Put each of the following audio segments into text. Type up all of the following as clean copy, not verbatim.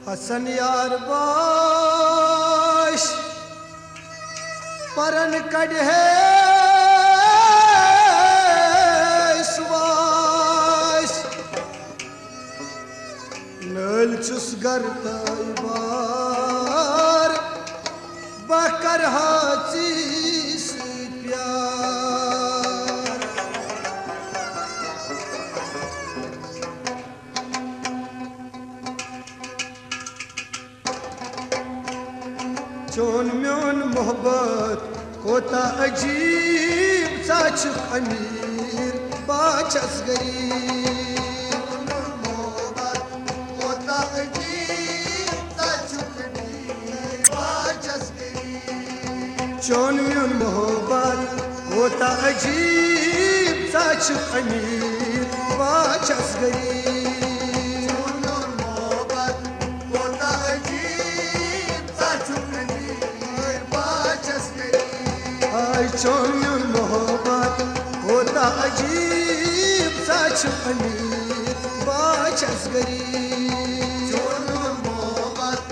हसन यार बाश परन कढ़े सुवास नल चुस गर बार बकर हाची प्यार चोन म्योन मोहब्बत कोता अजीब साच अमीर बाचस गरीब मोहब्बत कोता अजीब साच अमीर बाचस गरीब चोन म्योन मोहब्बत कोता अजीब साच अमीर बाचस गरीब चोन मोहब्बत होता अजीब साच अमीर बाचस गरीब चोन मोहब्बत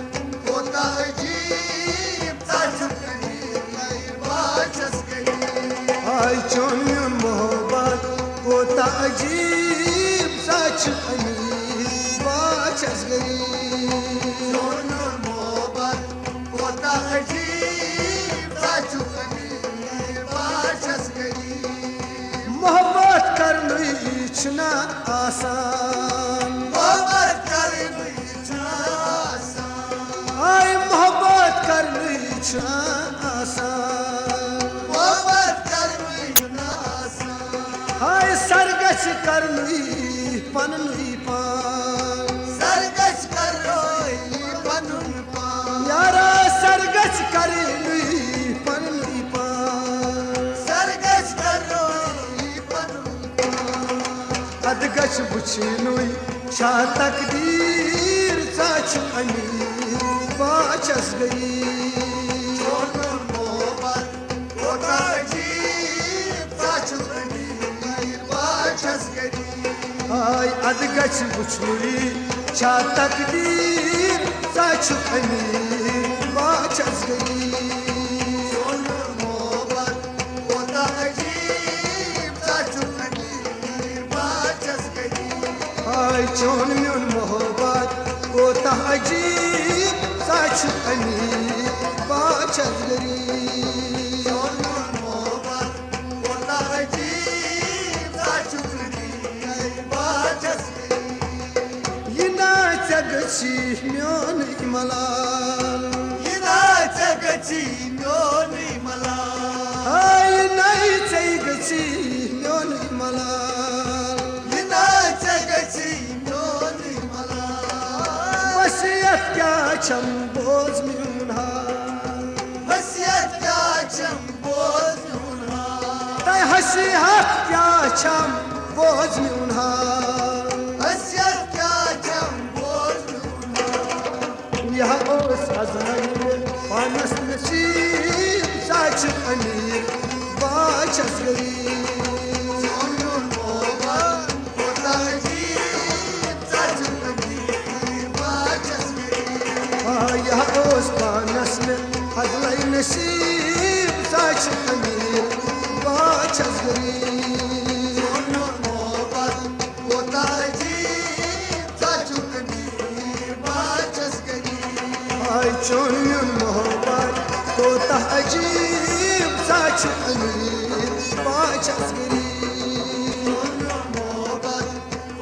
होता अजीब साच अमीर बाचस गरीब हाय चोन मोहब्बत होता अजीब साच अमीर बाचस गरीब चोन मोहब्बत होता अजीब साच मोहब्बत करनी छना आसान मोहब्बत करनी छना आसान आय मोहब्बत करनी छना आसान मोहब्बत करनी छना आसान हाय सरगस करनी पननी पान सरगस करनी पननी पान यारा सरगस करनी पननी पान सरगस करनी अदगश बुछनुई शा तकदीर साच अमीर बाचस गरीब चोन मोहब्बत होता अजीब साच अमीर बाचस गरीब हाय अदगश बुछनुई शा तकदीर साच अमीर बाचस गरीब चोन मोहब्बत होता अजीब साच हाय चोन म्योन मोहब्बत कोता अजीब साच अमीर बाचस गरीब चोन मोहब्बत कोता अजीब साच अमीर बाचस गरीब यना चगची म्योन मलाल यना चगची म्योन मलाल हाय नहीं चगची म्योन मलाल हसियत क्या छम बोझ म्यून हसियत क्या छम बोझ म्यून तय हसियत क्या छम बोझ म्यून हसियत क्या छम बोझ म्यून यह ओस अजनबी पानस नसीब साच अमीर बाचस गरीब पानस में हजलाई नसीब साच अमीर बाचस गरीब चोन मोहब्बत होता अजीब साच अमीर बाचस गरीब हाय चोन मोहब्बत होता अजीब साच अमीर बाचस गरीब चोन मोहब्बत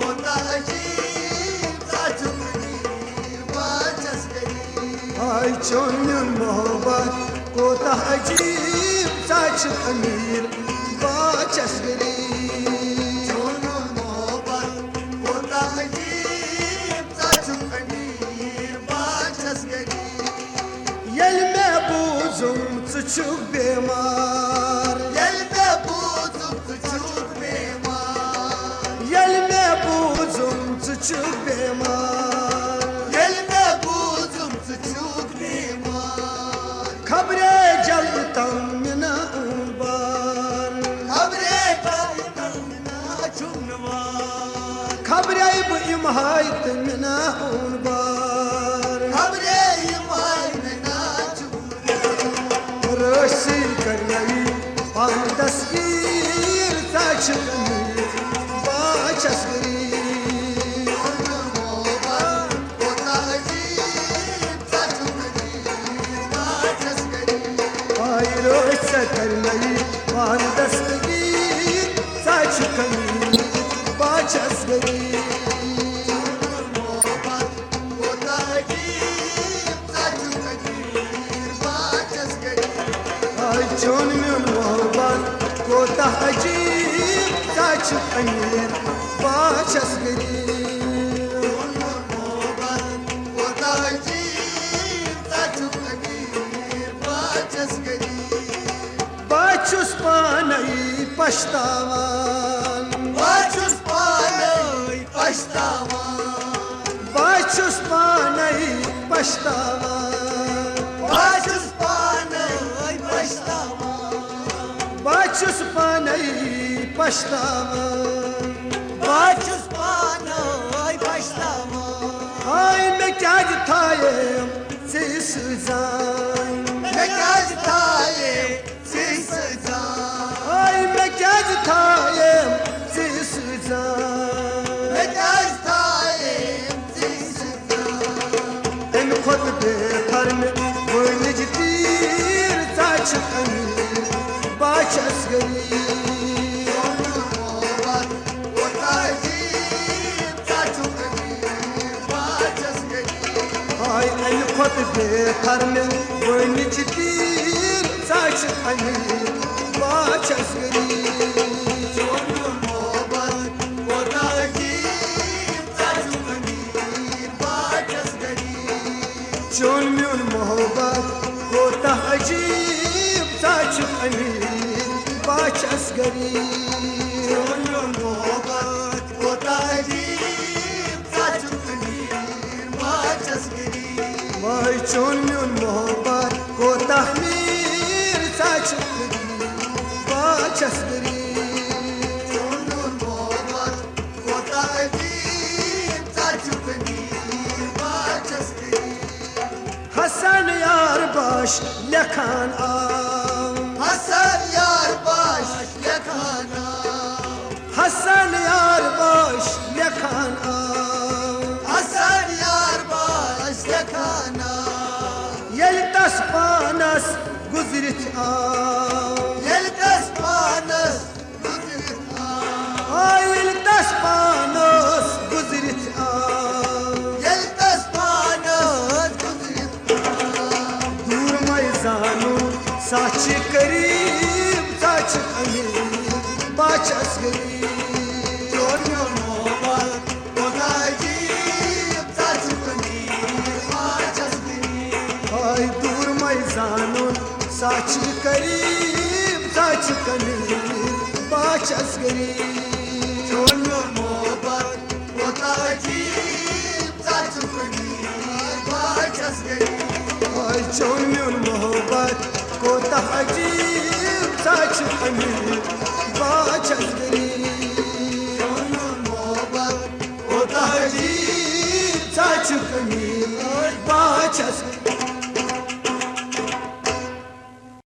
होता अजीब साच अमीर बाचस गरीब हाय चोन मोहब्बत कोता अजीब साच अमीर बाचस गरीब चोन मोहब्बत कोता अजीब साच अमीर बाचस गरीब यल में बूझुम चुक बेमार यल में बूझुम चुक बेमार यल में बूझुम चुक बेमार यल में बूझुम चुक बेमार खबरे जलतम मिना बार खबरे जलतम मिना चुनवार खबरे इमहायत मिना बार साच अमीर बाचस गरीब आई रोज सकर नई वान दस्तगीर साच अमीर बाचस गरीब चोन म्योन मोहब्बत कोताह अजीब साच अमीर बाचस गरीब बाचुस पानई पछतावान बाचुस पानई पछतावान बाचुस पानई पछतावान बाचुस पानई पछतावान बाचुस पानई पछतावान बाचुस पानई पछतावान आई मैं क्या थाये से सुजान मैं क्या थाये से सुजान आई मैं क्या थाये से सुजान मैं क्या थाये से सुजान इन खुद बेहतर में बोल तीर साच अमीर बाचस गरीब आई इन खुद बेहतर में बोल तीर साच अमीर बाचस गरीब चोन म्योन मोहब्बत कोताह अजीब साच अमीर बाचस गरीब माय चोन म्योन मोहब्बत कोताह मीर साच अमीर बाचस गरीब हसन यार बाश लखान आम हसन यार बाश लखाना हसन यार बाश लखान आम हसन यार बाश लखाना यल तस पानस गुजरित आम यल तस पानस गुजरित आम यल तस पानस गुजरित आम यल तस पानस गुजरित आम दूर मैजानो साच करीब साच अमीर बाचस गरीब चोरियों मोहब्बत कोता अजीब साच अमीर बाचस गरीब आई दूर मैजानो साच करीब साच अमीर बाचस गरीब चोरियों मोहब्बत कोता अजीब साच अमीर बाचस गरीब आई चोन म्योन मोहब्बत कोताह अजीब साच अमीर बाचस गरीब